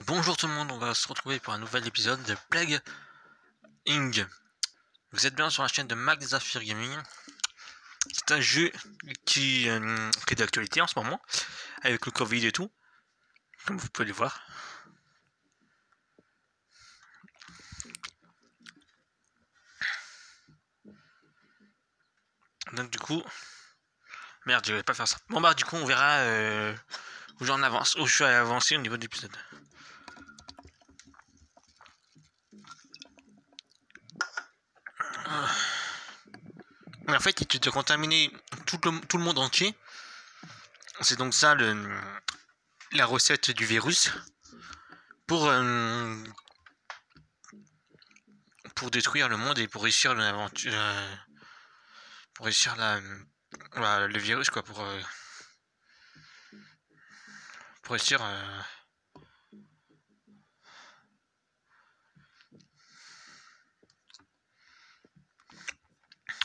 Bonjour tout le monde, on va se retrouver pour un nouvel épisode de Plague Inc. Vous êtes bien sur la chaîne de Max Zafir Gaming. C'est un jeu qui est d'actualité en ce moment, avec le Covid et tout, comme vous pouvez le voir. Donc du coup, merde, je vais pas faire ça. Bon bah du coup on verra où j'en avance, où je suis avancé au niveau de l'épisode. En fait, il te contaminer tout le monde entier. C'est donc ça la recette du virus pour détruire le monde et pour réussir l'aventure, pour réussir le virus quoi, pour réussir.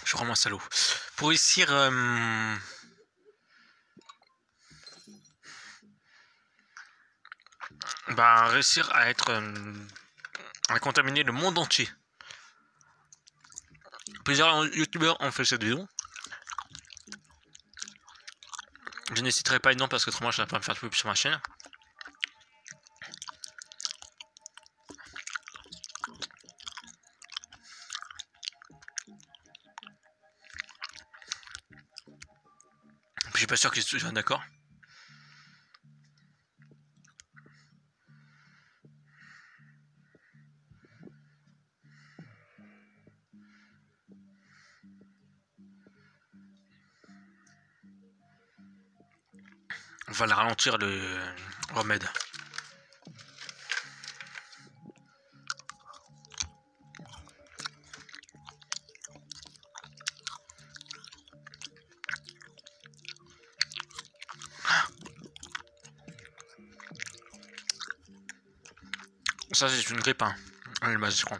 Je suis vraiment un salaud. Pour réussir réussir à être à contaminer le monde entier. Plusieurs youtubeurs ont fait cette vidéo. Je ne citerai pas les noms parce que autrement je n'ai pas à me faire de pub sur ma chaîne. Je suis pas sûr qu'ils soient d'accord. On va ralentir le remède. Ça c'est une grippe, hein. Allez, vas-y, je crois.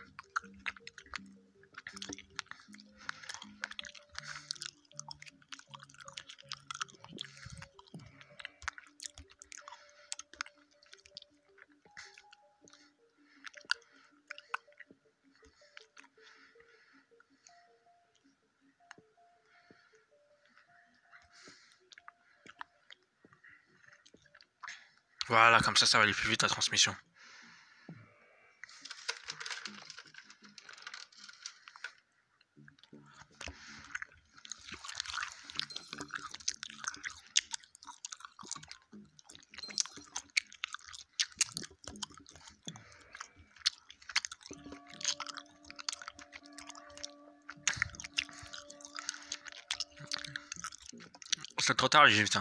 Voilà, comme ça va aller plus vite la transmission. C'est trop tard, j'ai vite.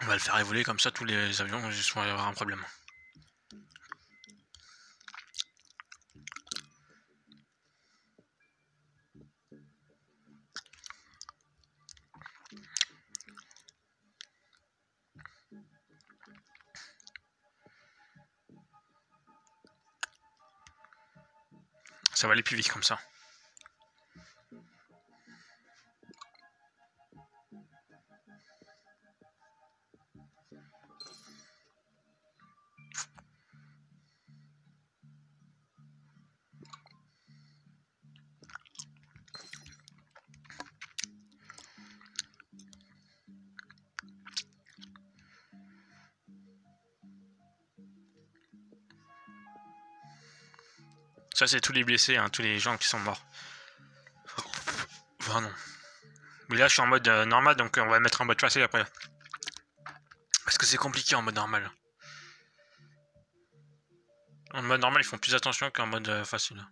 On va le faire évoluer comme ça, tous les avions vont avoir un problème. Ça va aller plus vite comme ça. Ça c'est tous les blessés, hein, tous les gens qui sont morts. Enfin non. Mais là je suis en mode normal, donc on va mettre en mode facile après. Parce que c'est compliqué en mode normal. En mode normal ils font plus attention qu'en mode facile.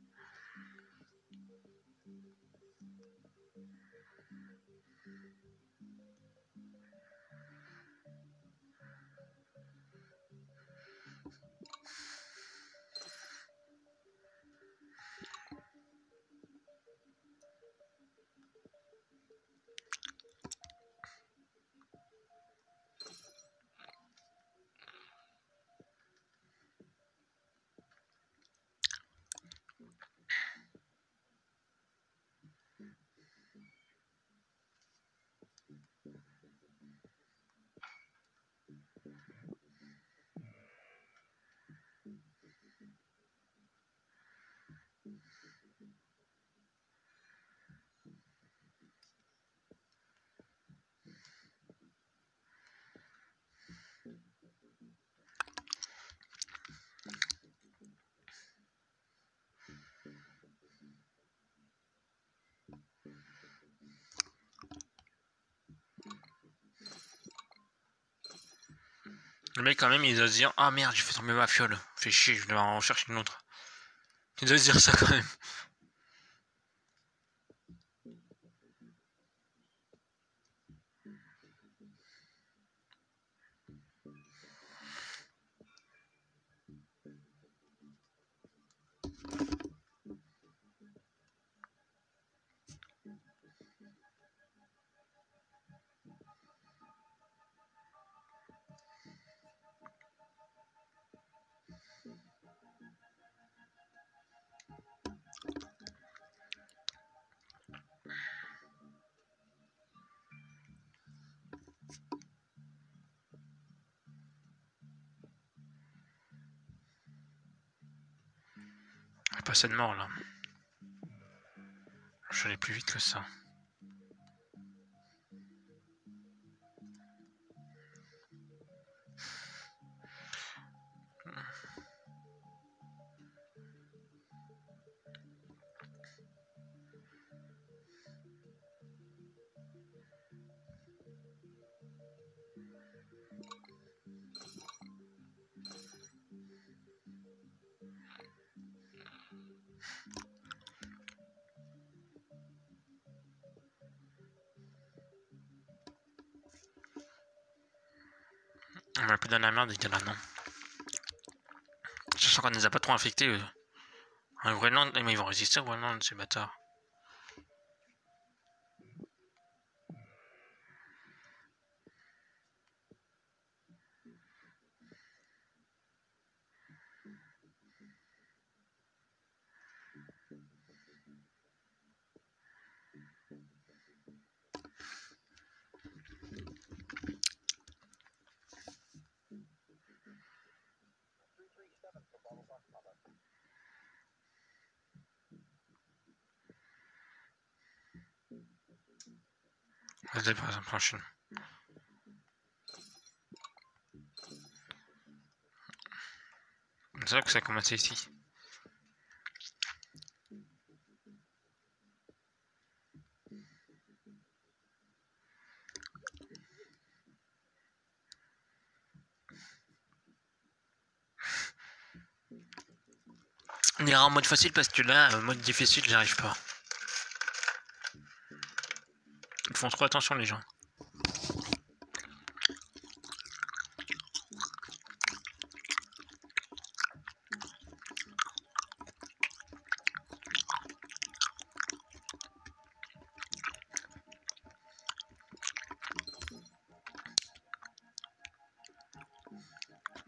Le mec quand même il doit se dire ah merde j'ai fait tomber ma fiole, fait chier, je dois en chercher une autre. Il doit se dire ça quand même. Pas assez de mort là. Je suis allé plus vite que ça. On a plus dans la merde les gars là non. Je sens qu'on les a pas trop infectés eux. En Groenland, mais ils vont résister au Groenland ces bâtards. Vas-y par exemple en Chine. C'est là que ça a commencé ici. On ira en mode facile parce que là, mode difficile, j'y arrive pas. Ils font trop attention les gens.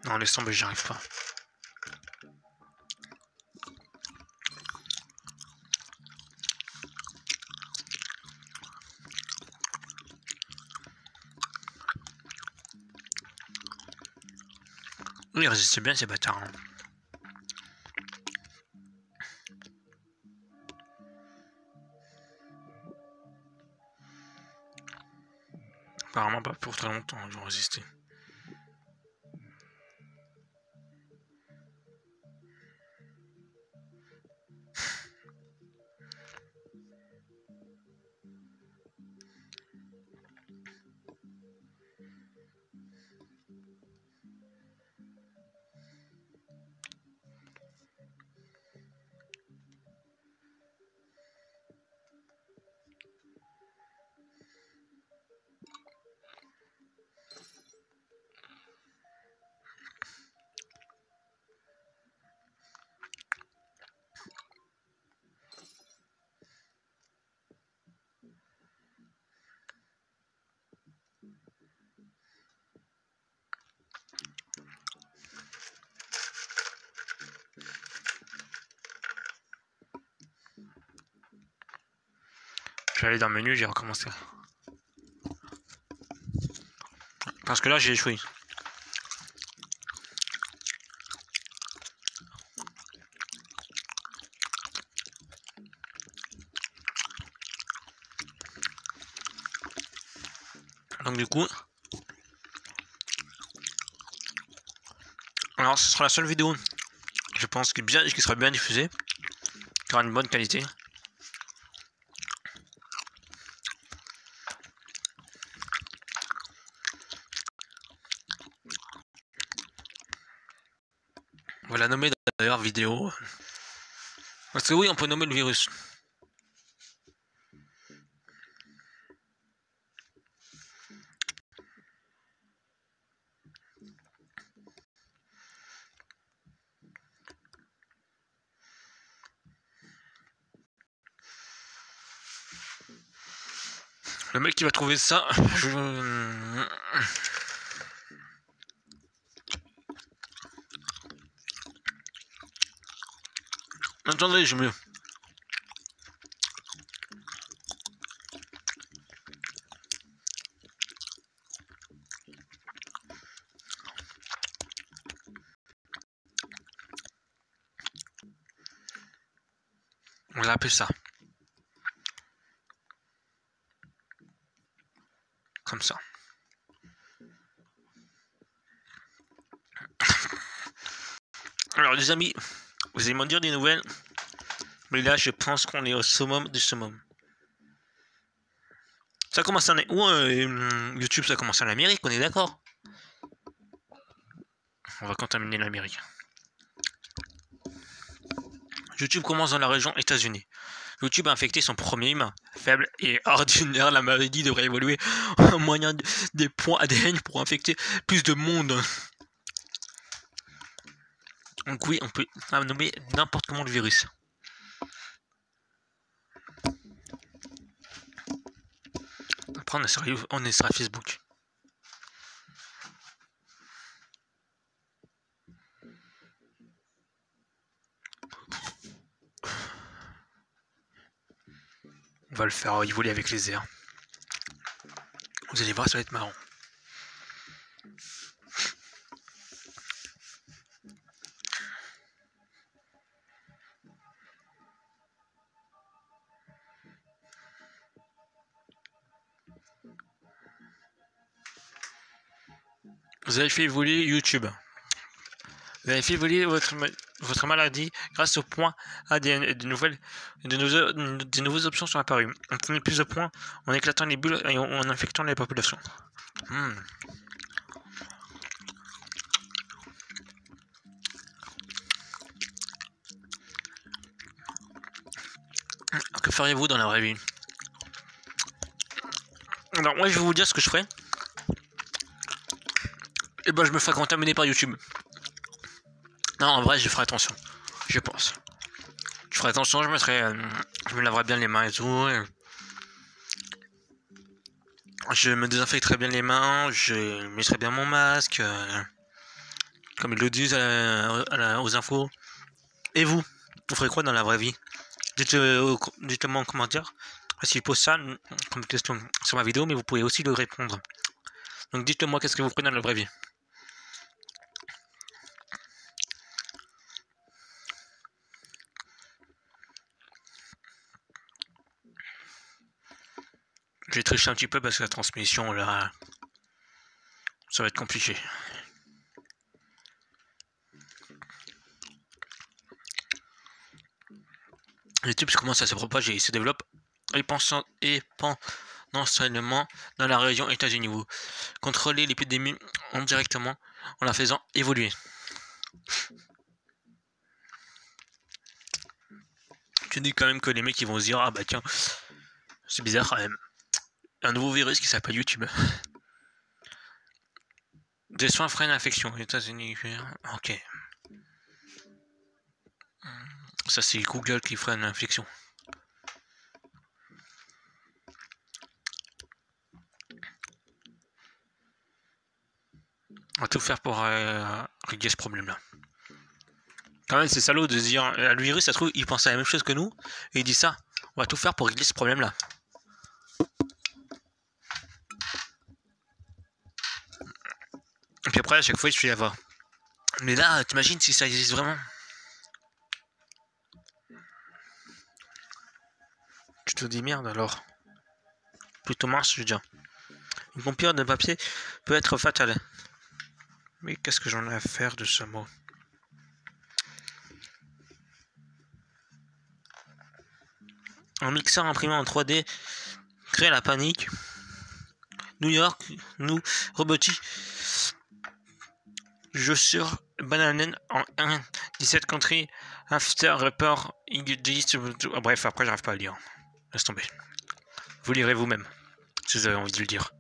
Non, laisse tomber, j'y arrive pas. Oui, ils résistent bien ces bâtards. Hein. Apparemment pas pour très longtemps, ils vont résister. Je vais aller dans le menu, j'ai recommencé. Parce que là, j'ai échoué. Donc du coup... Alors ce sera la seule vidéo, je pense, qui sera bien diffusée. Qui aura une bonne qualité. On va la nommer d'ailleurs vidéo. Parce que oui, on peut nommer le virus. Le mec qui va trouver ça, Attendez, j'ai mieux. On va appeler ça. Comme ça. Alors les amis, vous allez m'en dire des nouvelles. Mais là, je pense qu'on est au summum du summum. Ça commence en... YouTube, ça commence en Amérique, on est d'accord? On va contaminer l'Amérique. YouTube commence dans la région États-Unis. YouTube a infecté son premier humain. Faible et ordinaire, la maladie devrait évoluer en moyen des points ADN pour infecter plus de monde. Donc oui, on peut nommer n'importe comment le virus. Après, on est sur Facebook. On va le faire évoluer avec les airs. Vous allez voir, ça va être marrant. Vous avez fait évoluer YouTube. Vous avez fait évoluer votre maladie grâce aux points ADN et de nouvelles options sont apparues. On obtenait plus de points en éclatant les bulles et en infectant les populations. Que feriez-vous dans la vraie vie? Alors moi je vais vous dire ce que je ferais. Et ben je me ferai contaminer par YouTube. Non, en vrai je ferai attention. Je pense. Je ferai attention, je me laverai bien les mains et tout. Je me désinfecterai bien les mains, je mettrai bien mon masque. Comme ils le disent aux infos. Et vous ferez quoi dans la vraie vie? Dites-moi en commentaire. Si je pose ça comme question sur ma vidéo, mais vous pouvez aussi le répondre. Donc dites-moi qu'est-ce que vous ferez dans la vraie vie. J'ai triché un petit peu parce que la transmission là, ça va être compliqué. YouTube commence à se propager et se développe seulement dans la région États-Unis. Vous contrôlez l'épidémie indirectement en la faisant évoluer. Tu dis quand même que les mecs ils vont se dire ah bah tiens c'est bizarre quand même. Un nouveau virus qui s'appelle YouTube. Des soins freinent l'infection aux États-Unis. Ok. Ça c'est Google qui freine l'infection. On va tout faire pour régler ce problème-là. Quand même, c'est salaud de se dire, le virus, ça se trouve, il pense à la même chose que nous, et il dit ça. On va tout faire pour régler ce problème-là. Et puis après, à chaque fois, je suis là-bas. Mais là, t'imagines si ça existe vraiment? Tu te dis merde alors. Plutôt mince, je veux dire. Une coupure de papier peut être fatale. Mais qu'est-ce que j'en ai à faire de ce mot? Un mixeur imprimé en 3D crée la panique. New York, nous, robotique. Je suis Bananen en 1, 17 country, after report, bref, après j'arrive pas à lire. Laisse tomber. Vous lirez vous-même, si vous avez envie de le dire.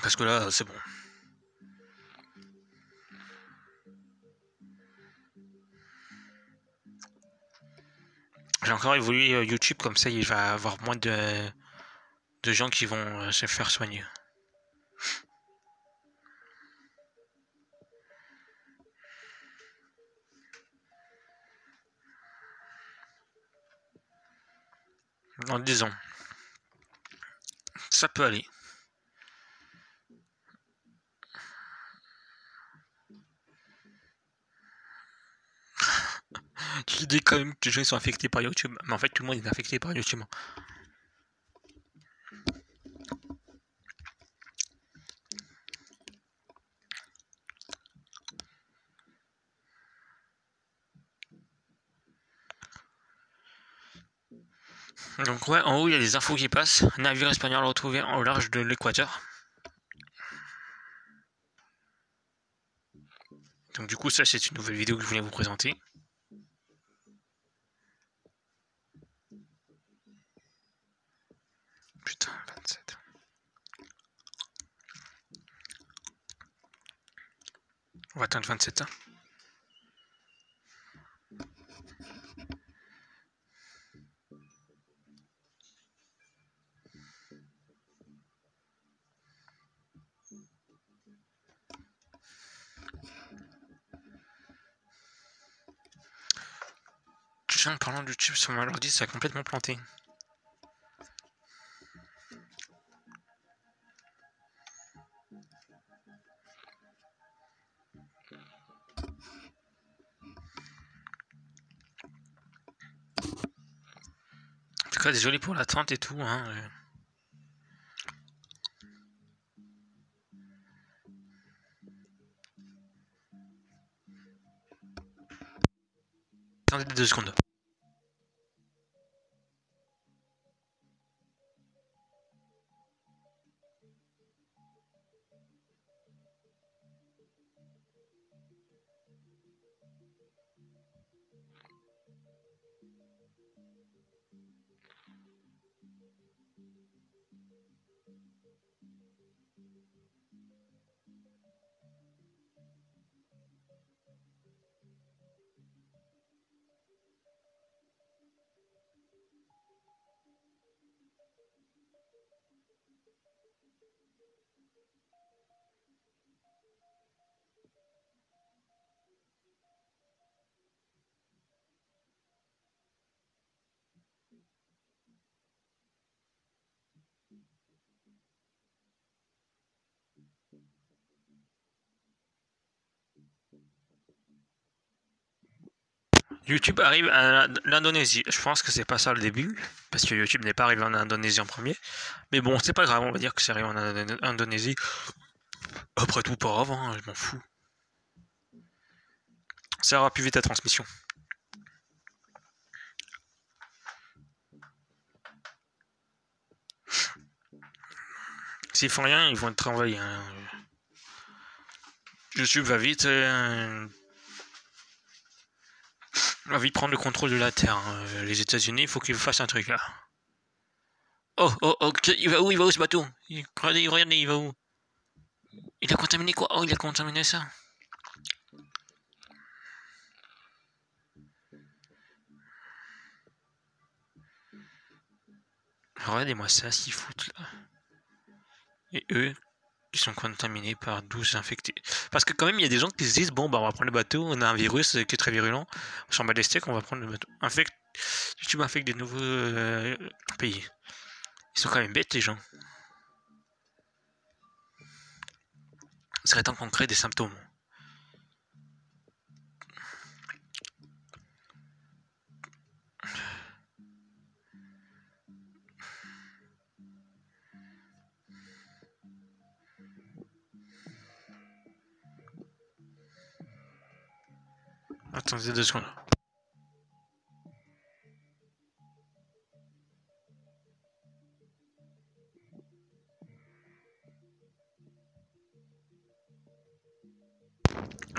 Parce que là, c'est bon. J'ai encore évolué YouTube, comme ça il va avoir moins de gens qui vont se faire soigner. En 10 ans. Ça peut aller. Tu dis quand même que les gens sont affectés par YouTube. Mais en fait, tout le monde est affecté par YouTube. Donc ouais, en haut, il y a des infos qui passent. Navire espagnol retrouvé au large de l'Équateur. Donc du coup, ça, c'est une nouvelle vidéo que je voulais vous présenter. Putain, 27. On va atteindre 27 ans. En parlant de YouTube sur mon ordi, ça a complètement planté. En tout cas, désolé pour l'attente et tout. Hein. Attendez 2 secondes. YouTube arrive à l'Indonésie. Je pense que c'est pas ça le début, parce que YouTube n'est pas arrivé en Indonésie en premier. Mais bon, c'est pas grave, on va dire que c'est arrivé en Indonésie. Après tout, pas grave, hein, je m'en fous. Ça aura plus vite la transmission. S'ils font rien, ils vont être travailler. Hein. YouTube va vite prendre le contrôle de la Terre. Hein. Les États-Unis, il faut qu'ils fassent un truc là. Oh, il va où? Il va où ce bateau? Regardez, il va où? Il a contaminé quoi? Oh, il a contaminé ça. Regardez-moi ça, s'ils foutent là. Et eux, ils sont contaminés par 12 infectés. Parce que quand même, il y a des gens qui se disent, bon, bah, on va prendre le bateau, on a un virus qui est très virulent, on s'en bat les steaks, on va prendre le bateau. YouTube infecte des nouveaux pays. Ils sont quand même bêtes, les gens. Il serait temps qu'on crée des symptômes. Attendez 2 secondes.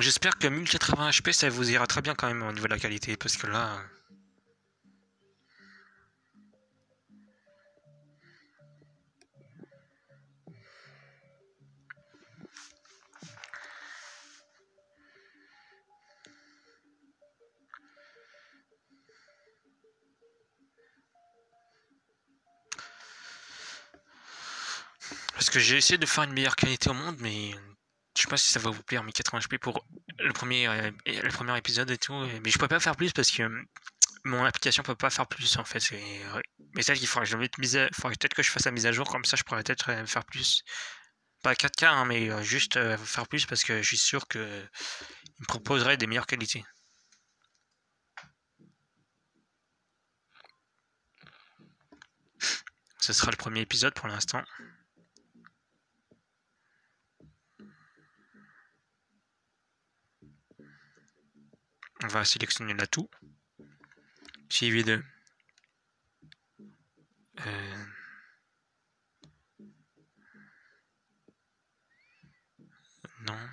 j'espère que 1080 HP ça vous ira très bien quand même au niveau de la qualité, parce que là... Parce que j'ai essayé de faire une meilleure qualité au monde, mais je sais pas si ça va vous plaire, 1080 HP pour le premier épisode et tout. Mais je peux pas faire plus parce que mon application peut pas faire plus en fait. Mais ça, il faudrait que je mette faudrait peut-être que je fasse la mise à jour, comme ça je pourrais peut-être faire plus. Pas 4K, hein, mais juste faire plus parce que je suis sûr que il me proposerait des meilleures qualités. Ce sera le premier épisode pour l'instant. On va sélectionner l'atout. Suivi de... Non.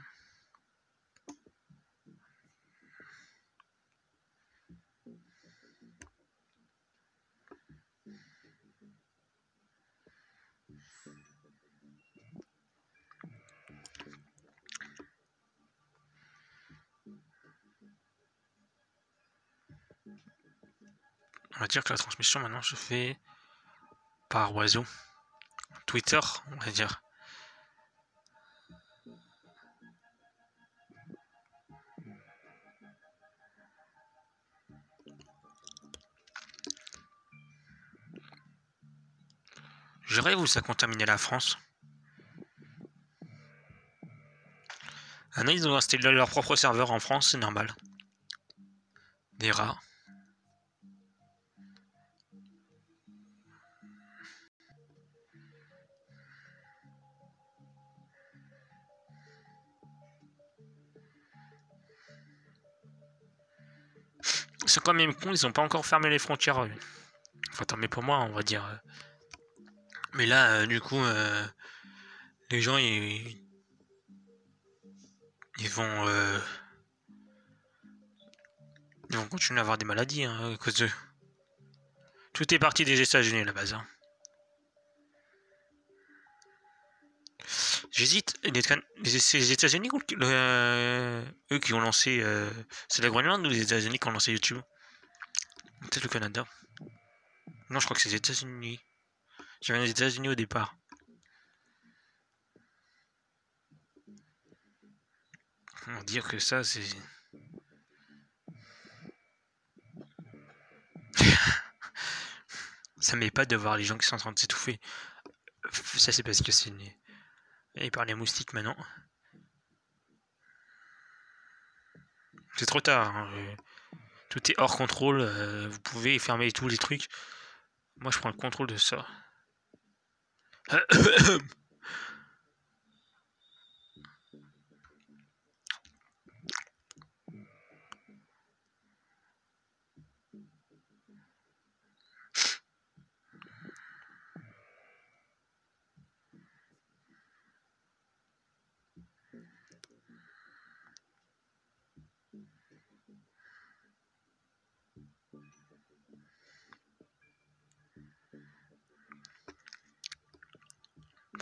On va dire que la transmission maintenant se fait par oiseau. Twitter, on va dire. Je rêve où ça contaminait la France. Ah non, ils ont installé leur propre serveur en France, c'est normal. Des rats. C'est quand même con, ils ont pas encore fermé les frontières. Enfin, tant mieux pour moi, on va dire. Mais là, du coup, les gens, ils vont... ils vont continuer à avoir des maladies hein, à cause de... Tout est parti des États-Unis à la base. Hein. J'hésite. C'est les États-Unis eux qui ont lancé. C'est la Groenland ou les États-Unis qui ont lancé YouTube? Peut-être le Canada. Non, je crois que c'est les États-Unis. J'avais les États-Unis au départ. On va dire que ça, c'est. Ça m'est pas de voir les gens qui sont en train de s'étouffer. Ça, c'est parce que c'est une. Et par les moustiques maintenant. C'est trop tard. Hein. Tout est hors contrôle. Vous pouvez fermer tous les trucs. Moi, je prends le contrôle de ça.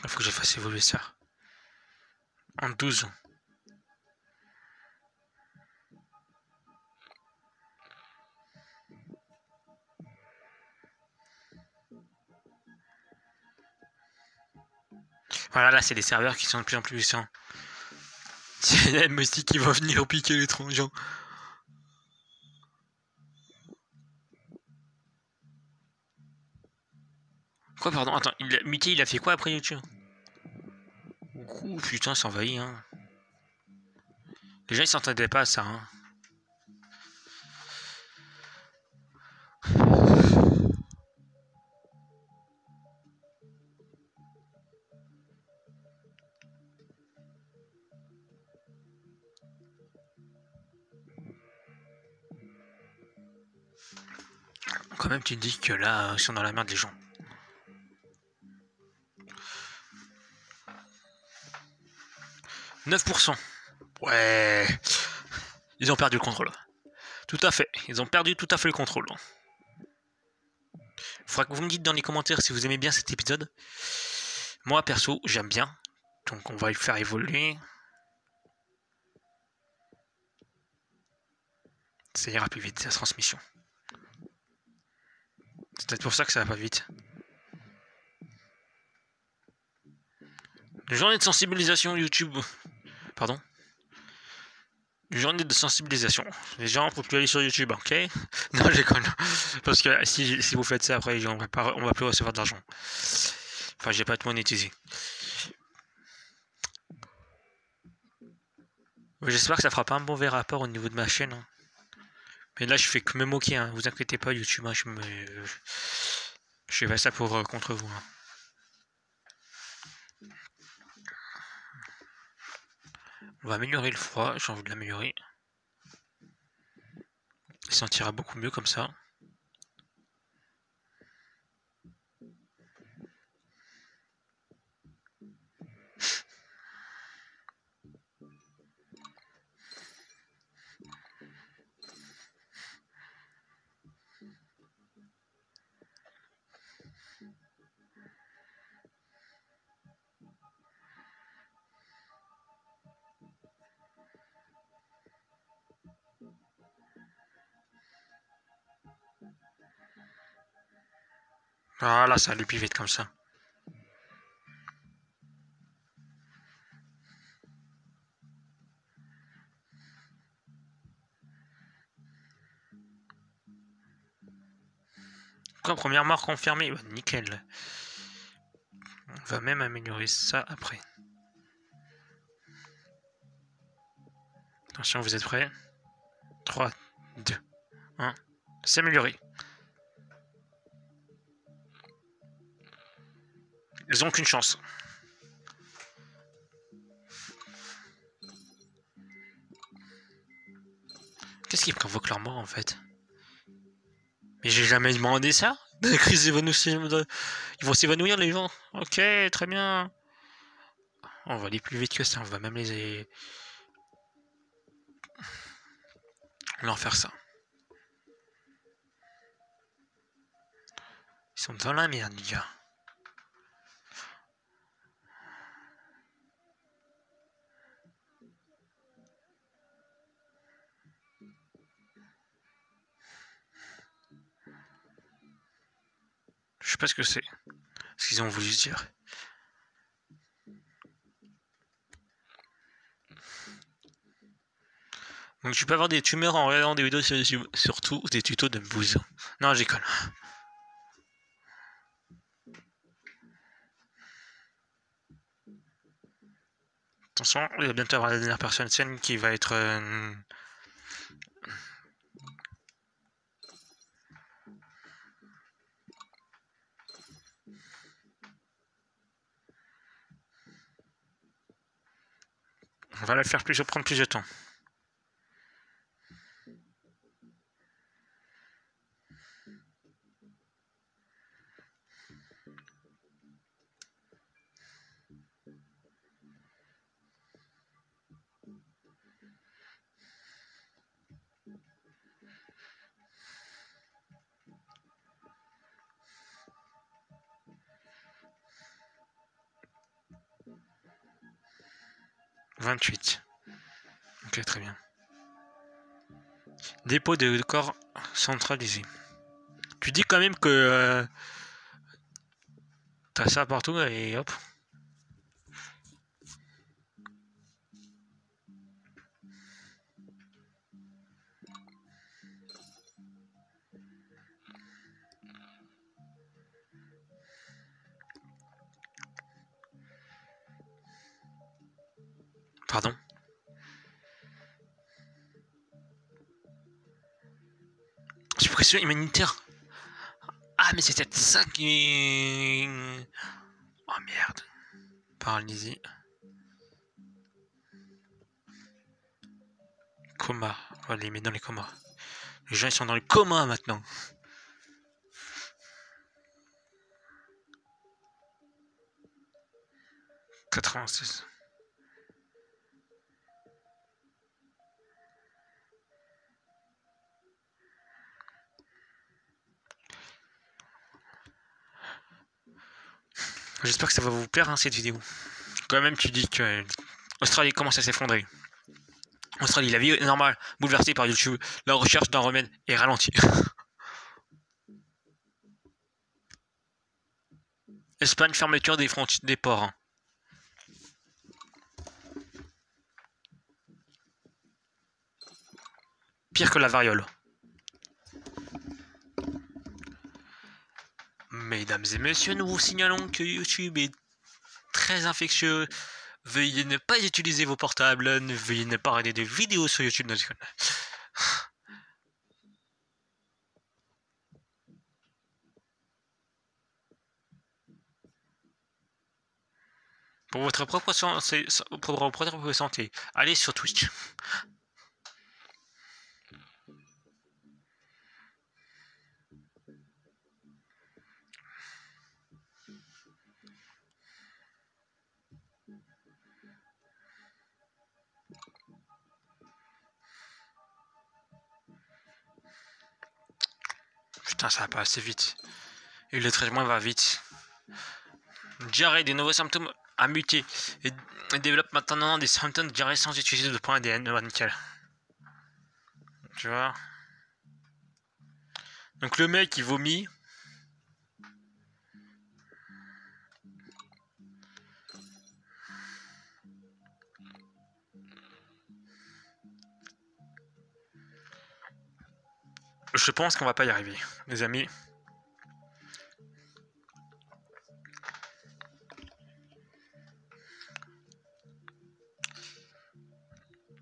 Il faut que je fasse évoluer ça. En 12. Voilà, là, c'est des serveurs qui sont de plus en plus puissants. C'est la moustique qui va venir piquer les troncs. Quoi, pardon? Attends, Mickey, il a fait quoi après YouTube? Ouh, putain, c'est envahi, hein. Les gens, ils s'entendaient pas à ça, hein. Quand même, tu te dis que là, ils sont dans la merde, les gens. « 9%. Ouais. Ils ont perdu le contrôle. Tout à fait. Ils ont perdu tout à fait le contrôle. Il faudra que vous me dites dans les commentaires si vous aimez bien cet épisode. Moi, perso, j'aime bien. Donc, on va le faire évoluer. Ça ira plus vite, la transmission. C'est peut-être pour ça que ça va pas vite. Journée de sensibilisation YouTube. Pardon. Journée de sensibilisation. Les gens, faut plus aller sur YouTube, ok? Non, je déconne. Parce que si vous faites ça, après, on va plus recevoir d'argent. Enfin, j'ai pas de monétisé. J'espère que ça fera pas un mauvais rapport au niveau de ma chaîne. Hein. Mais là, je fais que me moquer, hein. Vous inquiétez pas, YouTube, hein, je fais ça pour contre vous. Hein. On va améliorer le froid, j'ai envie de l'améliorer. Il sentira beaucoup mieux comme ça. Voilà, ça allait plus vite comme ça. Quoi, première mort confirmée, bah, nickel. On va même améliorer ça après. Attention, vous êtes prêts? 3, 2, 1. C'est amélioré. Ils ont qu'une chance. Qu'est-ce qui provoque leur mort en fait? Mais j'ai jamais demandé ça. Ils vont s'évanouir les gens. Ok, très bien. On va aller plus vite que ça. On va même leur faire ça. Ils sont dans la merde, les gars. Je sais pas ce que c'est. Ce qu'ils ont voulu se dire. Donc tu peux avoir des tumeurs en regardant des vidéos sur YouTube, surtout des tutos de bouse. Non, j'éconne. Attention, il va bientôt avoir la dernière personne scène qui va être... On va la faire prendre plus de temps. « 28. Ok, très bien. Dépôt de corps centralisé. Tu dis quand même que t'as ça partout et hop. Pardon. Suppression humanitaire. Ah, mais c'est peut-être ça qui... Oh merde. Paralysie. Coma. On va les mettre dans les comas. Les gens ils sont dans les comas maintenant. « 96. J'espère que ça va vous plaire hein, cette vidéo. Quand même tu dis que Australie commence à s'effondrer. Australie, la vie est normale, bouleversée par YouTube. La recherche d'un remède est ralentie. Espagne, fermeture des frontières des ports. Hein. Pire que la variole. Mesdames et messieurs, nous vous signalons que YouTube est très infectieux. Veuillez ne pas utiliser vos portables. Veuillez ne pas regarder de vidéos sur YouTube. Pour votre propre santé, allez sur Twitch. Putain, ça va pas assez vite. Et le traitement va vite. Diarrhée, des nouveaux symptômes a muté et développe maintenant des symptômes de diarrhée sans utiliser de point ADN. Nickel. Tu vois. Donc le mec il vomit. Je pense qu'on va pas y arriver, les amis.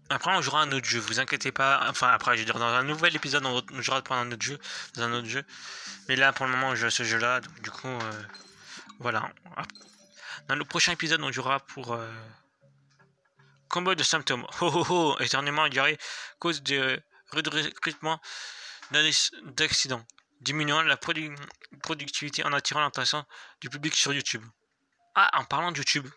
Après on jouera un autre jeu, vous inquiétez pas. Enfin après je veux dire dans un nouvel épisode on jouera prendre un autre jeu, dans un autre jeu. Mais là pour le moment on joue à ce jeu là, donc du coup voilà. Dans le prochain épisode on jouera pour combo de symptômes. Éternuement et diarrhée, cause de recrutement d'accidents, diminuant la productivité en attirant l'attention du public sur YouTube. Ah, en parlant de YouTube.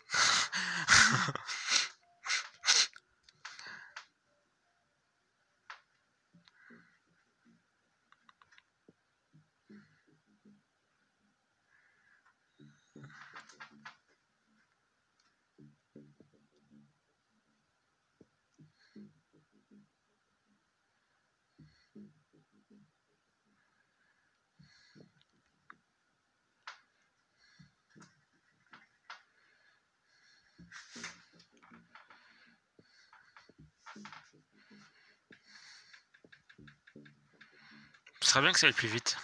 Ce serait bien que ça aille plus vite.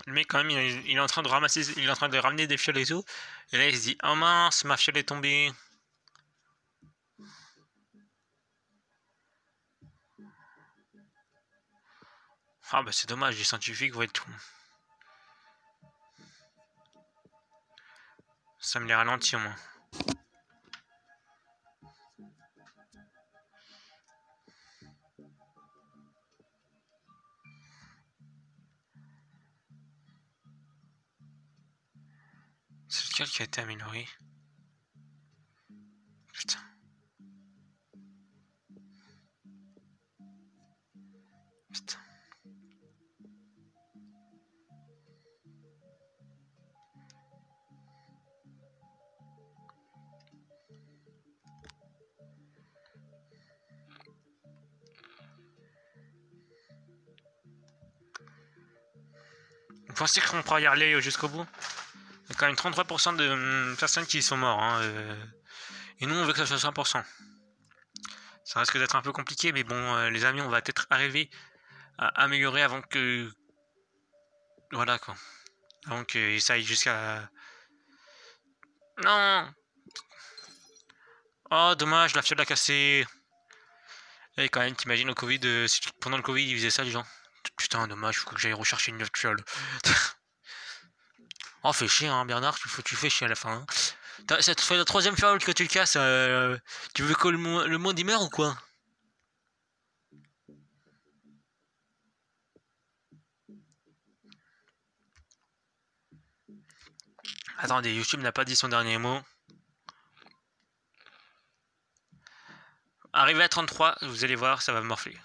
Le mec quand même il est en train de ramasser, il est en train de ramener des fioles et tout. Et là il se dit oh mince ma fiole est tombée. Ah bah c'est dommage, les scientifiques vont être tout. Ça me les ralentit au moins. C'est lequel qui a été amélioré? Putain. Putain. Vous pensez qu'on pourra y aller jusqu'au bout? Il y a quand même 33% de personnes qui sont mortes. Hein, et nous, on veut que ça soit 100%. Ça risque d'être un peu compliqué, mais bon, les amis, on va peut-être arriver à améliorer avant que... Voilà, quoi. Avant que ça aille jusqu'à... Non! Oh, dommage, la fiole a cassé. Et quand même, t'imagines au Covid, pendant le Covid, ils faisaient ça, les gens. Putain, dommage, faut que j'aille rechercher une autre fiole. Oh, fais chier, hein, Bernard, tu fais chier à la fin. Hein. Ça te fait la troisième fiole que tu le casses. Tu veux que le monde y meure ou quoi? Attendez, YouTube n'a pas dit son dernier mot. Arrivé à 33, vous allez voir, ça va morfler.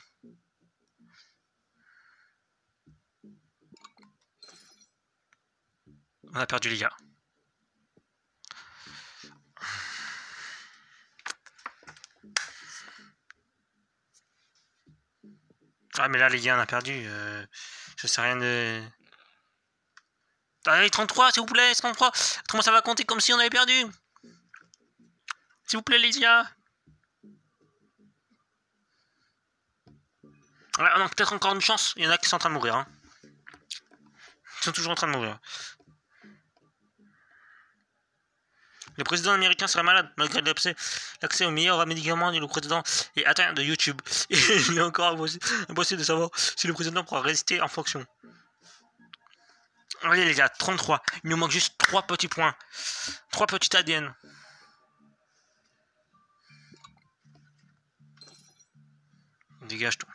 On a perdu les gars. Ah mais là les gars on a perdu. Je sais rien de... Allez 33 s'il vous plaît, 33. Comment ça va compter comme si on avait perdu? S'il vous plaît les gars. Ouais, on a peut-être encore une chance. Il y en a qui sont en train de mourir. Hein. Ils sont toujours en train de mourir. Le président américain serait malade malgré l'accès aux meilleurs médicaments du président est atteint de YouTube. Et il est encore impossible de savoir si le président pourra résister en fonction. Allez les gars, 33. Il nous manque juste 3 petits points. 3 petits ADN. Dégage-toi.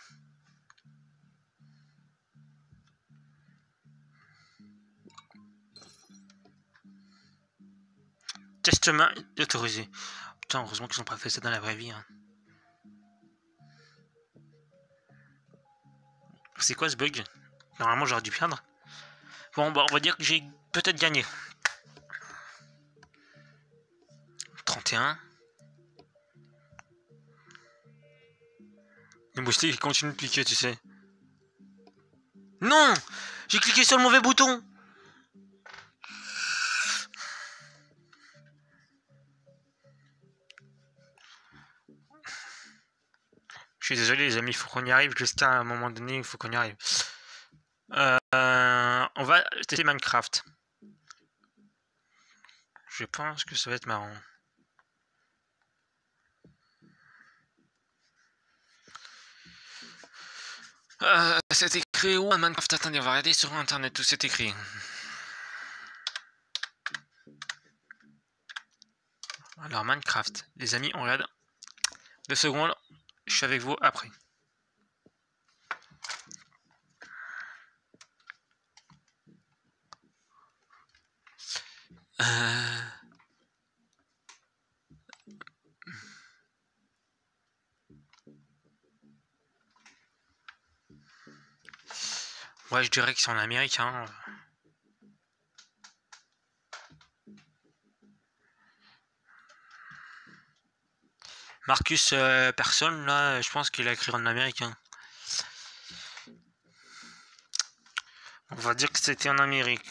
Testament autorisé. Putain, heureusement qu'ils n'ont pas fait ça dans la vraie vie. Hein. C'est quoi ce bug? Normalement, j'aurais dû perdre. Bon, bah, on va dire que j'ai peut-être gagné. 31. Le moustique, il continue de cliquer, tu sais. Non! J'ai cliqué sur le mauvais bouton! Je suis désolé les amis, il faut qu'on y arrive. Jusqu'à un moment donné, il faut qu'on y arrive. On va tester Minecraft. Je pense que ça va être marrant. C'est écrit où Minecraft? Attendez, on va regarder sur internet où c'est écrit. Alors Minecraft, les amis, on regarde. 2 secondes, je suis avec vous après. Ouais, je dirais que c'est en Amérique. Hein. Marcus, personne là, je pense qu'il a écrit en Amérique. Hein. On va dire que c'était en Amérique.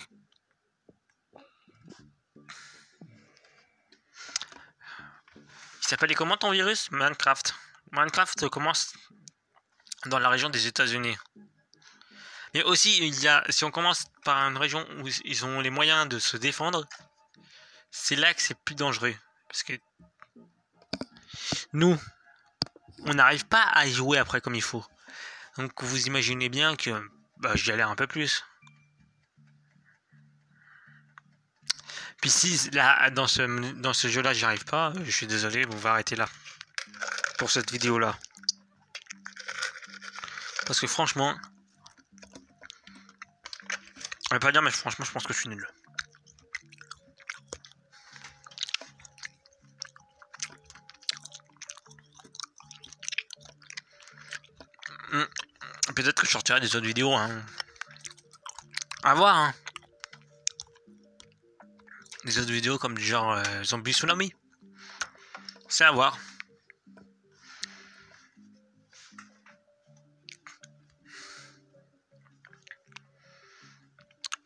Il s'appelait comment ton virus? Minecraft. Minecraft commence dans la région des États-Unis. Mais aussi, il y a, si on commence par une région où ils ont les moyens de se défendre, c'est là que c'est plus dangereux. Parce que nous, on n'arrive pas à y jouer après comme il faut. Donc vous imaginez bien que j'y galère un peu plus. Puis si là, dans ce jeu-là, j'y arrive pas, je suis désolé, on va arrêter là. Pour cette vidéo-là. Parce que franchement... Je vais pas dire, mais franchement, je pense que je suis nul. Peut-être que je sortirai des autres vidéos. Hein. À voir. Hein. Des autres vidéos comme du genre Zombie Tsunami. C'est à voir.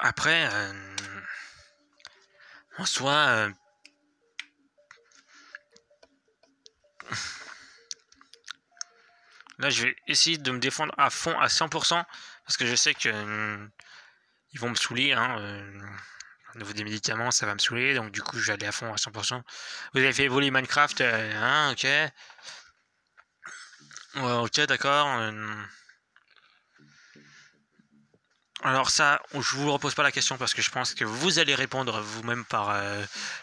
Après, en soi... Là, je vais essayer de me défendre à fond, à 100%, parce que je sais que ils vont me saouler. Hein, au niveau des médicaments, ça va me saouler, donc du coup, je vais aller à fond à 100%. Vous avez fait évoluer Minecraft, hein, ok. Ouais, ok, d'accord. Alors ça, je vous repose pas la question parce que je pense que vous allez répondre vous-même par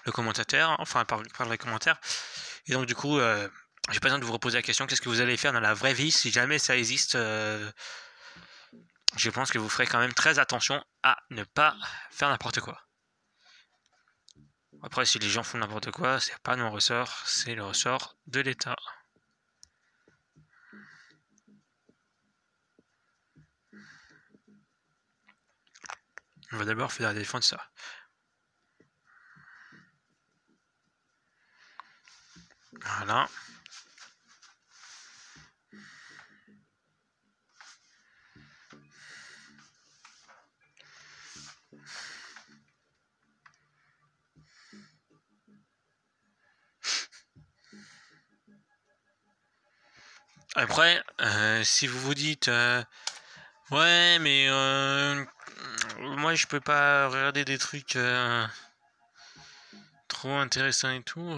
le commentateur, enfin par les commentaires. Et donc du coup... j'ai pas besoin de vous reposer la question, qu'est-ce que vous allez faire dans la vraie vie si jamais ça existe. Je pense que vous ferez quand même très attention à ne pas faire n'importe quoi. Après, si les gens font n'importe quoi, c'est pas mon ressort, c'est le ressort de l'État. On va d'abord faire la défense de ça. Voilà. Après, si vous vous dites ouais, mais moi je peux pas regarder des trucs trop intéressants et tout.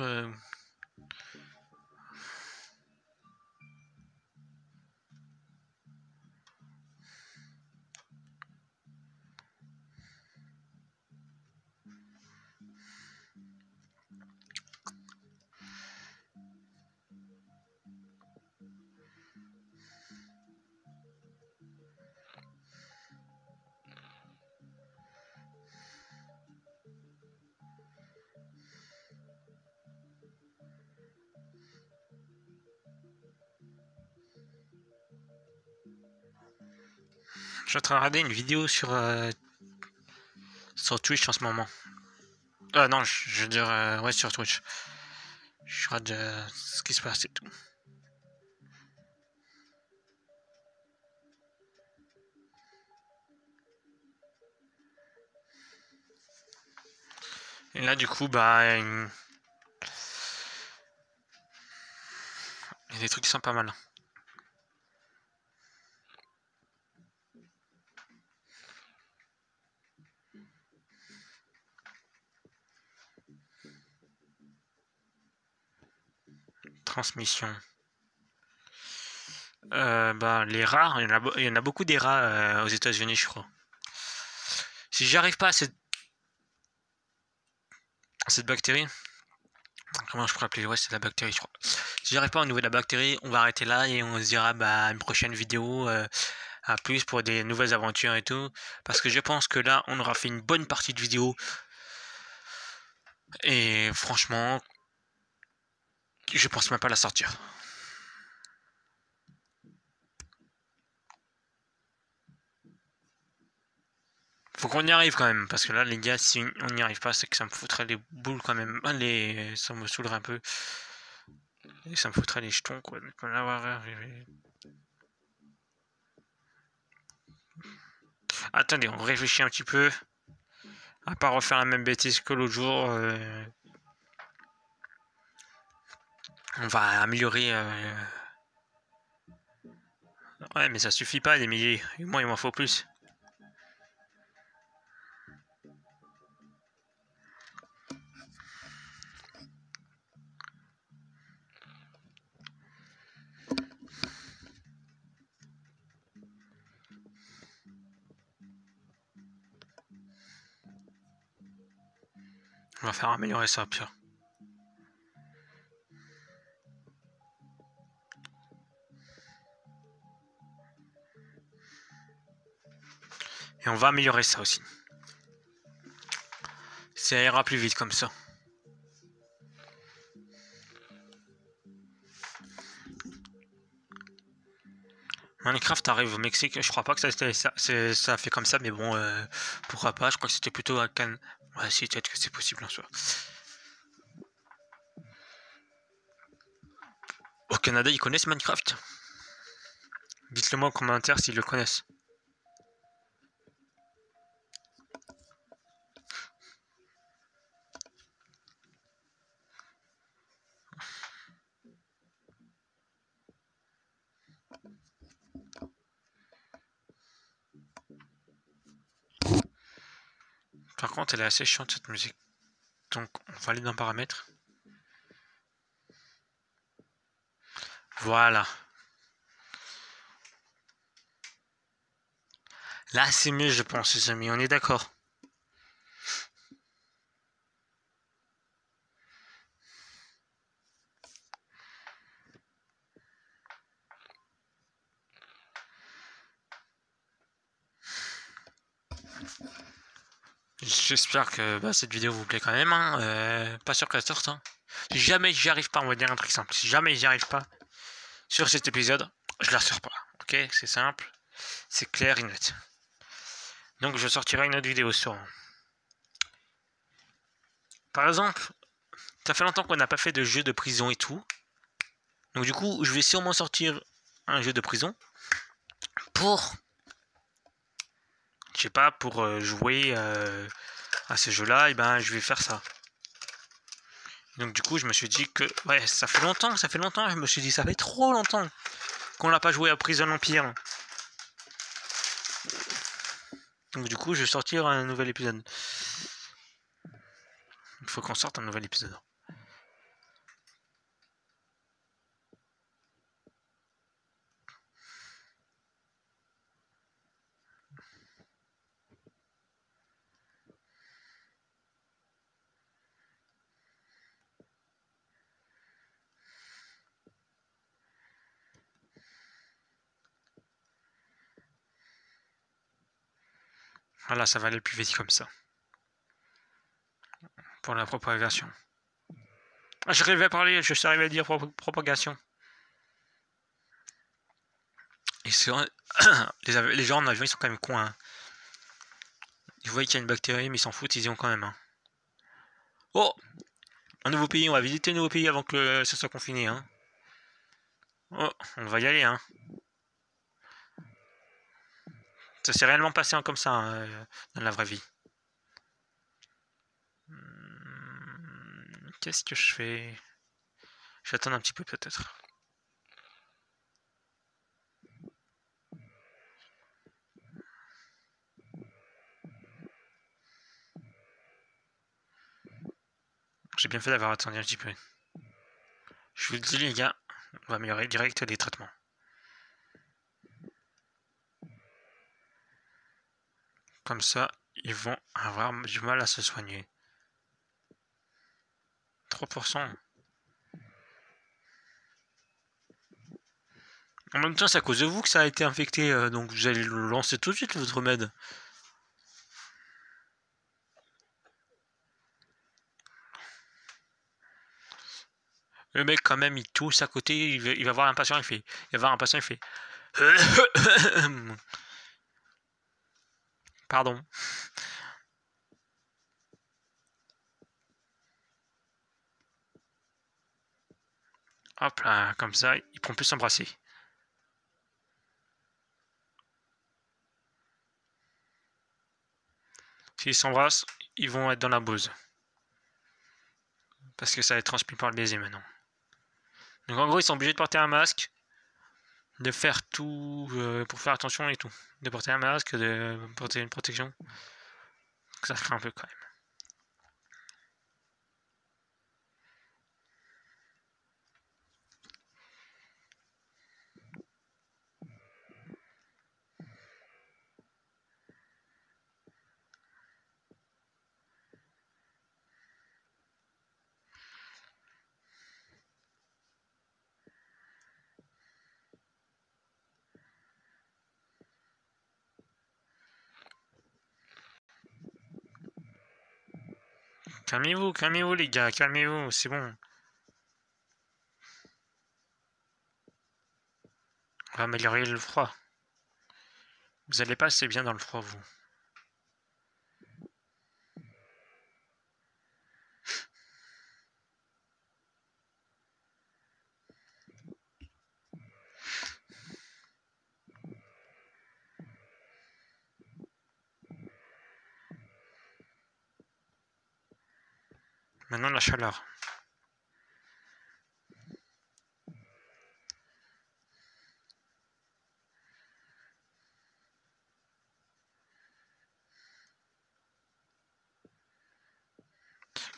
Je suis en train de regarder une vidéo sur Twitch en ce moment. Non, je veux dire, ouais, sur Twitch. Je regarde ce qui se passe et tout. Et là, du coup, bah, il y a des trucs qui sont pas mal. Transmission. Bah, les rats, il y en a beaucoup des rats aux États-Unis, je crois. Si j'arrive pas à cette bactérie, comment je pourrais appeler? Ouais, c'est la bactérie, je crois. Si j'arrive pas au niveau de la bactérie, on va arrêter là et on se dira bah une prochaine vidéo. À plus pour des nouvelles aventures et tout. Parce que je pense que là, on aura fait une bonne partie de vidéo. Et franchement, je pense même pas la sortir. Faut qu'on y arrive quand même, parce que là, les gars, si on n'y arrive pas, c'est que ça me foutrait les boules quand même. Ça me saoulerait un peu. Et ça me foutrait les jetons, quoi. De pas l'avoir arrivé. Attendez, on réfléchit un petit peu. À pas refaire la même bêtise que l'autre jour. On va améliorer. Ouais, mais ça suffit pas, des milliers. Et moi, il m'en faut plus. On va faire améliorer ça, pire. Et on va améliorer ça aussi. Ça ira plus vite comme ça. Minecraft arrive au Mexique, je crois pas que ça fait comme ça, mais bon, pourquoi pas, je crois que c'était plutôt à Cannes. Ouais, si, peut-être que c'est possible en soi. Au Canada, ils connaissent Minecraft? Dites-le moi en commentaire s'ils le connaissent. Par contre, elle est assez chiante cette musique. Donc, on va aller dans paramètres. Voilà. Là, c'est mieux, je pense, les amis, on est d'accord. J'espère que cette vidéo vous plaît quand même. Hein. Pas sûr qu'elle sorte. Hein. Si jamais j'y arrive pas, on va dire un truc simple. Si jamais j'y arrive pas sur cet épisode, je la sors pas. Ok, c'est simple, c'est clair et net. Donc je sortirai une autre vidéo sur. Par exemple, ça fait longtemps qu'on n'a pas fait de jeu de prison et tout. Donc du coup, je vais sûrement sortir un jeu de prison pour, je sais pas, pour jouer à ce jeu-là. Et ben, je vais faire ça. Donc du coup, je me suis dit que, ouais, ça fait longtemps. Je me suis dit, ça fait trop longtemps qu'on n'a pas joué à Prison Empire. Donc du coup, je vais sortir un nouvel épisode. Il faut qu'on sorte un nouvel épisode. Voilà, ça va aller plus vite comme ça. Pour la propagation. Ah, je rêvais à parler, je suis arrivé à dire propagation. Et c'est vrai, les gens en avion, ils sont quand même cons. Hein. Ils voient qu'il y a une bactérie, mais ils s'en foutent, ils y vont quand même. Hein. Oh, un nouveau pays, on va visiter un nouveau pays avant que ça soit confiné. Hein. Oh, on va y aller. Hein. Ça s'est réellement passé comme ça dans la vraie vie. Qu'est-ce que je fais? J'attends un petit peu peut-être. J'ai bien fait d'avoir attendu un petit peu. Je vous le dis les gars, on va améliorer direct les traitements. Comme ça, ils vont avoir du mal à se soigner. 3%. En même temps, c'est à cause de vous que ça a été infecté, donc vous allez le lancer tout de suite, votre remède. Le mec, quand même, il tousse à côté, il va voir un patient, il va voir un patient, il fait... Pardon. Hop là, comme ça, ils pourront plus s'embrasser. S'ils s'embrassent, ils vont être dans la bouse. Parce que ça va être transmis par le baiser maintenant. Donc en gros, ils sont obligés de porter un masque, de faire tout pour faire attention et tout. De porter un masque, de porter une protection. Ça craint un peu quand même. Calmez-vous les gars, calmez-vous, c'est bon. On va améliorer le froid. Vous allez pas assez bien dans le froid, vous. Maintenant la chaleur.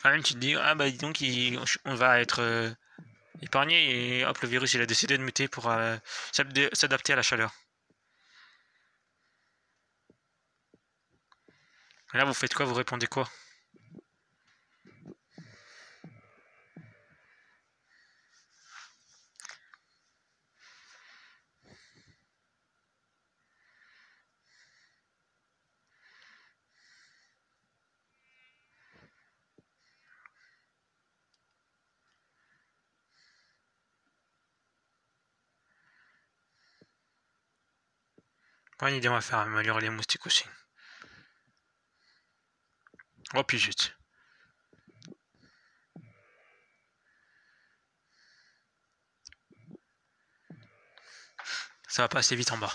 Quand même, tu te dis, ah bah dis donc, on va être épargné et hop, le virus il a décidé de muter pour s'adapter à la chaleur. Et là, vous faites quoi? Vous répondez quoi? Bonne idée, on va faire améliorer les moustiques aussi. Oh, puis vite. Ça va pas assez vite en bas.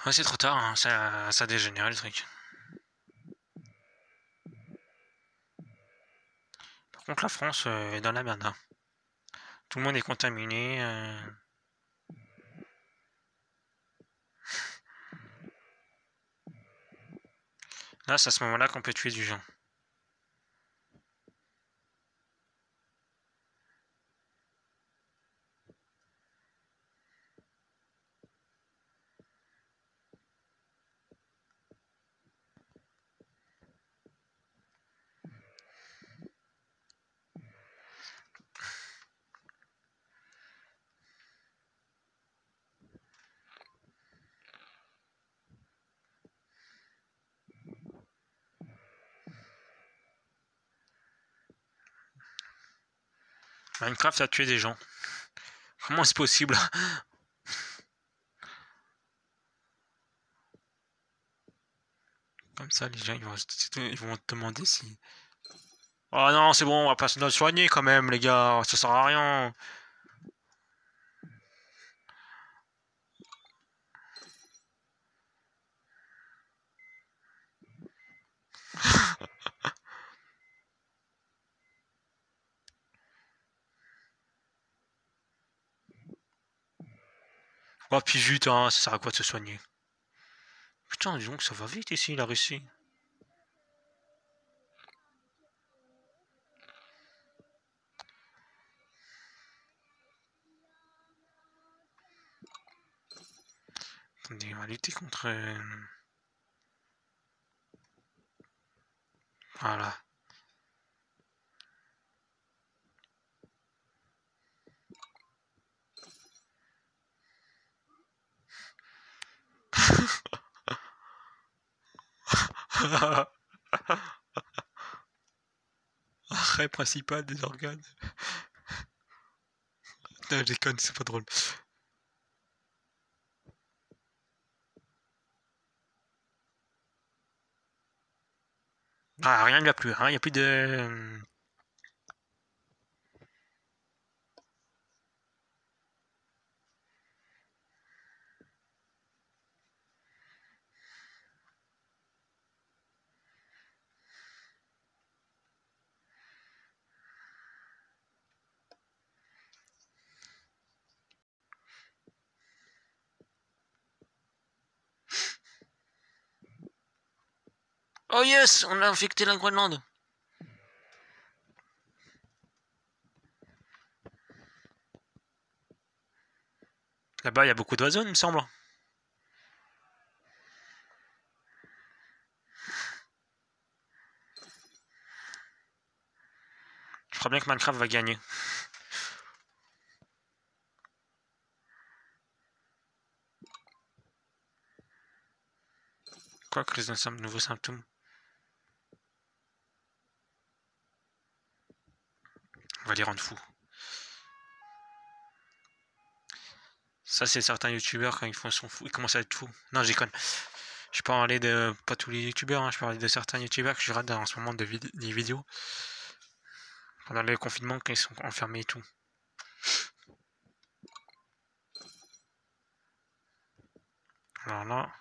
Ouais, c'est trop tard, hein. Ça dégénère le truc. Par contre, la France est dans la merde. Hein. Tout le monde est contaminé. Là, c'est à ce moment-là qu'on peut tuer du gens. Minecraft a tué des gens. Comment c'est possible? Comme ça, les gens ils vont te demander si... Oh non, c'est bon, on va pas se soigner quand même, les gars. Ça sert à rien. Oh, puis vite, hein, ça sert à quoi de se soigner? Putain, disons que ça va vite ici, la Russie. Attendez, on va lutter contre... Voilà. Arrêt principal des organes. Non, je déconne, c'est pas drôle. Ah, rien ne va plus, hein, il n'y a plus de... Oh yes, on a infecté la Groenland. Là-bas, il y a beaucoup d'oiseaux, il me semble. Je crois bien que Minecraft va gagner. Quoi, crise d'un nouveau symptôme. On va les rendre fous. Ça, c'est certains youtubeurs quand ils sont fous, ils commencent à être fous. Non, je déconne. Je parlais de pas tous les youtubeurs, hein, je parlais de certains youtubeurs que je regarde en ce moment des vidéos pendant le confinement quand ils sont enfermés et tout. Alors là,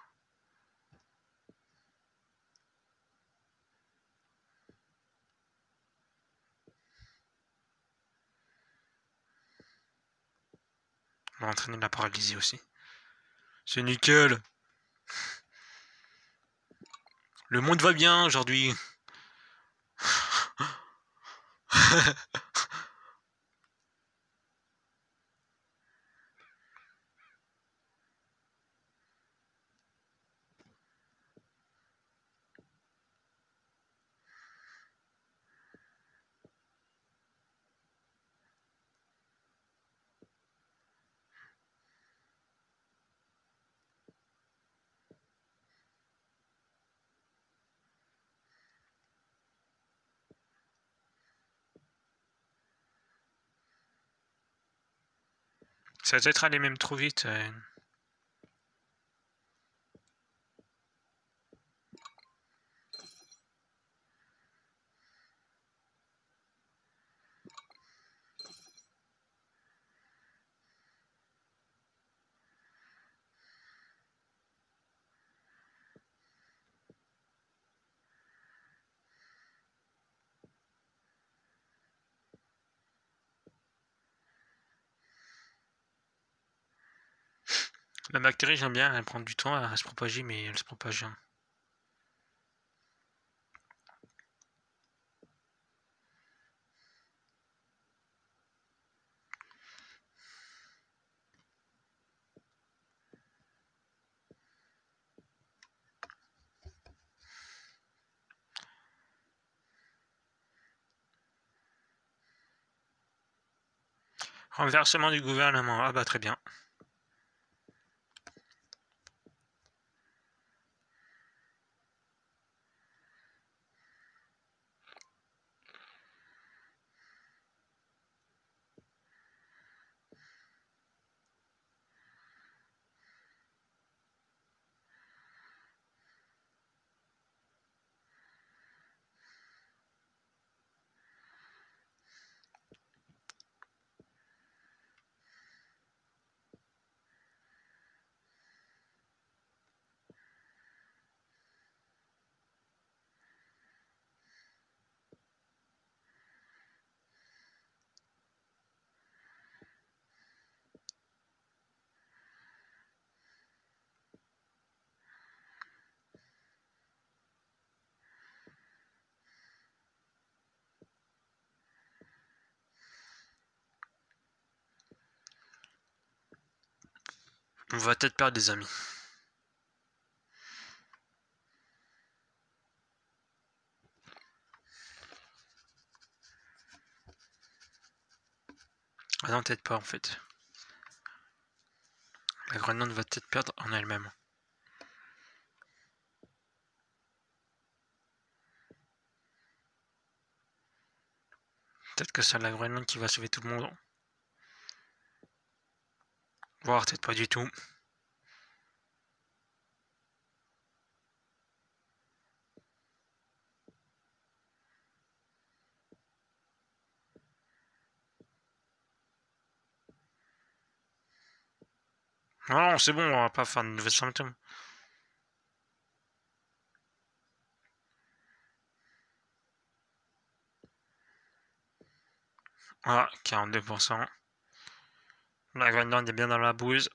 on va entraîner la paralysie aussi. C'est nickel. Le monde va bien aujourd'hui. Ça va peut-être aller même trop vite. La bactérie, j'aime bien, elle prend du temps à se propager, mais elle se propage. Renversement du gouvernement. Ah bah très bien. On va peut-être perdre des amis. Ah non, peut-être pas en fait. La Groenland va peut-être perdre en elle-même. Peut-être que c'est la Groenland qui va sauver tout le monde. Voire peut-être pas du tout. Non, c'est bon, on va pas faire de nouvelles symptômes. Voilà, 42%. La Groenland est bien dans la bouse.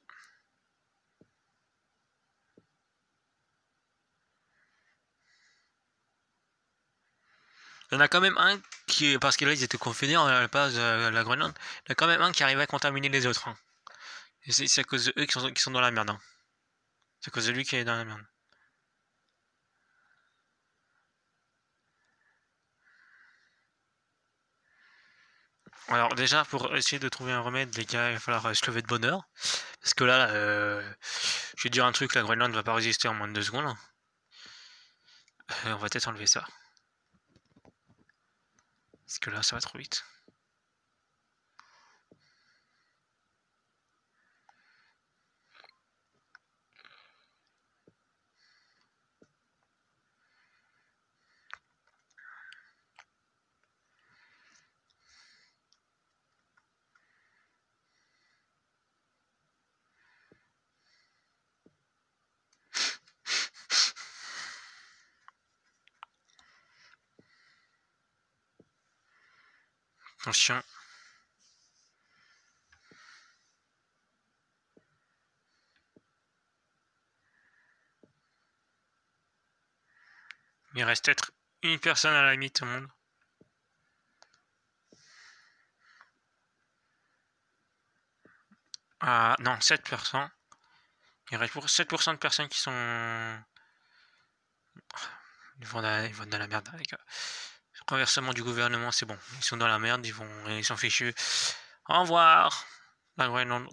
Il y en a quand même un qui, parce que là ils étaient confinés à la base de la Groenland, il y en a quand même un qui arrivait à contaminer les autres. Hein. Et c'est à cause de eux qui sont dans la merde. Hein. C'est à cause de lui qui est dans la merde. Alors déjà, pour essayer de trouver un remède, les gars, il va falloir se lever de bonne heure. Parce que là, je vais dire un truc, la Groenland ne va pas résister en moins de 2 secondes. On va peut-être enlever ça. Parce que là, ça va trop vite. Attention. Il reste peut-être une personne à la limite au monde. Ah non, 7%. Il reste pour 7% de personnes qui sont... Ils vont dans la merde, les gars. Renversement du gouvernement, c'est bon. Ils sont dans la merde, ils sont fichus. Au revoir, la Groenland.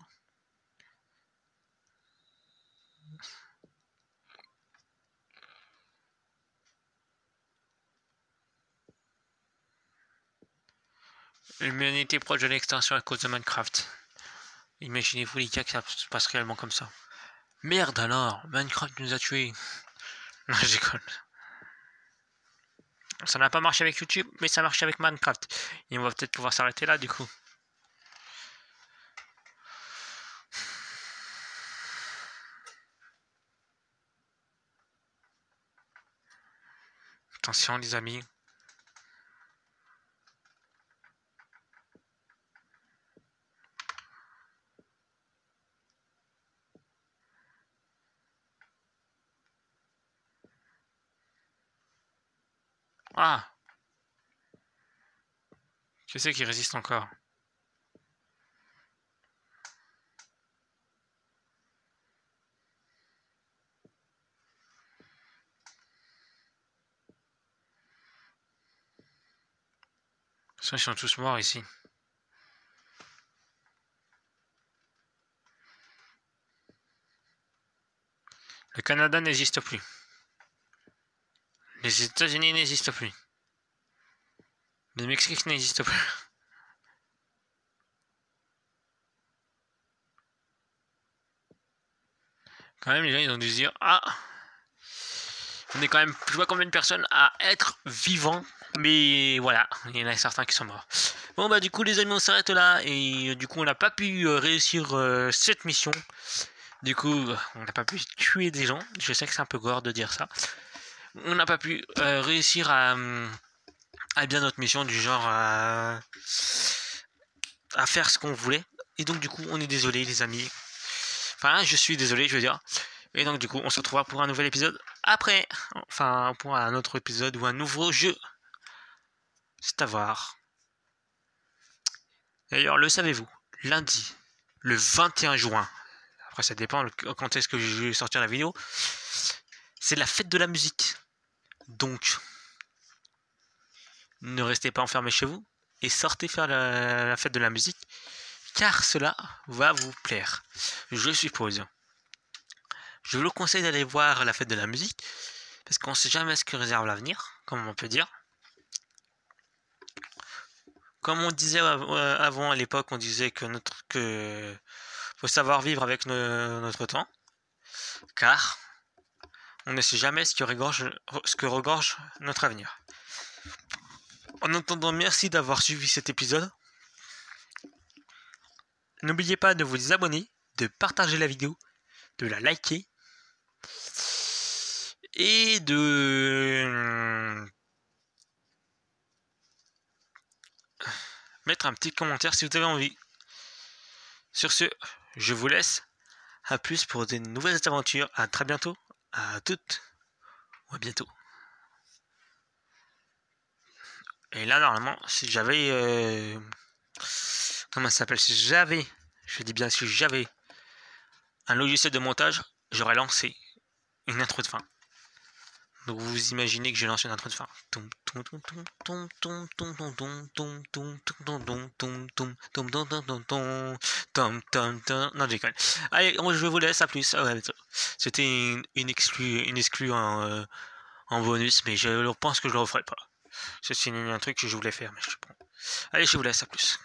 L'humanité proche de l'extinction à cause de Minecraft. Imaginez-vous les gars que ça se passe réellement comme ça. Merde alors, Minecraft nous a tués. Non, je déconne. Ça n'a pas marché avec YouTube, mais ça marche avec Minecraft. Et on va peut-être pouvoir s'arrêter là du coup. Attention les amis. Ah! Qui c'est qui résiste encore? Ils sont tous morts ici. Le Canada n'existe plus. Les États-Unis n'existent plus. Le Mexique n'existe plus. Quand même, les gens ils ont dû se dire ah, on est quand même, je vois combien de personnes à être vivants, mais voilà, il y en a certains qui sont morts. Bon bah du coup les amis on s'arrête là et du coup on n'a pas pu réussir cette mission. Du coup on n'a pas pu tuer des gens. Je sais que c'est un peu gore de dire ça. On n'a pas pu réussir à bien notre mission du genre à faire ce qu'on voulait. Et donc du coup on est désolé les amis. Enfin je suis désolé je veux dire. Et donc du coup on se retrouvera pour un nouvel épisode après. Enfin pour un autre épisode ou un nouveau jeu. C'est à voir. D'ailleurs le savez-vous, lundi, le 21 juin, après ça dépend quand est-ce que je vais sortir la vidéo, c'est la fête de la musique. Donc ne restez pas enfermés chez vous et sortez faire la fête de la musique car cela va vous plaire, je suppose. Je vous conseille d'aller voir la fête de la musique parce qu'on ne sait jamais ce que réserve l'avenir, comme on peut dire. Comme on disait avant à l'époque, on disait que faut savoir vivre avec notre temps, car on ne sait jamais ce que regorge notre avenir. En attendant, merci d'avoir suivi cet épisode. N'oubliez pas de vous abonner, de partager la vidéo, de la liker et de mettre un petit commentaire si vous avez envie. Sur ce, je vous laisse. À plus pour de nouvelles aventures. À très bientôt. À toutes. Ou à bientôt. Et là, normalement, si j'avais... comment ça s'appelle? Si j'avais... Je dis bien si j'avais un logiciel de montage, j'aurais lancé une intro de fin. Donc vous imaginez que j'ai lancé une intro de fin. Non, je déconne. Allez, je vous laisse, à plus. C'était une exclue en bonus, mais je pense que je le referai pas. C'est un truc que je voulais faire, mais je sais pas. Allez, je vous laisse, à plus.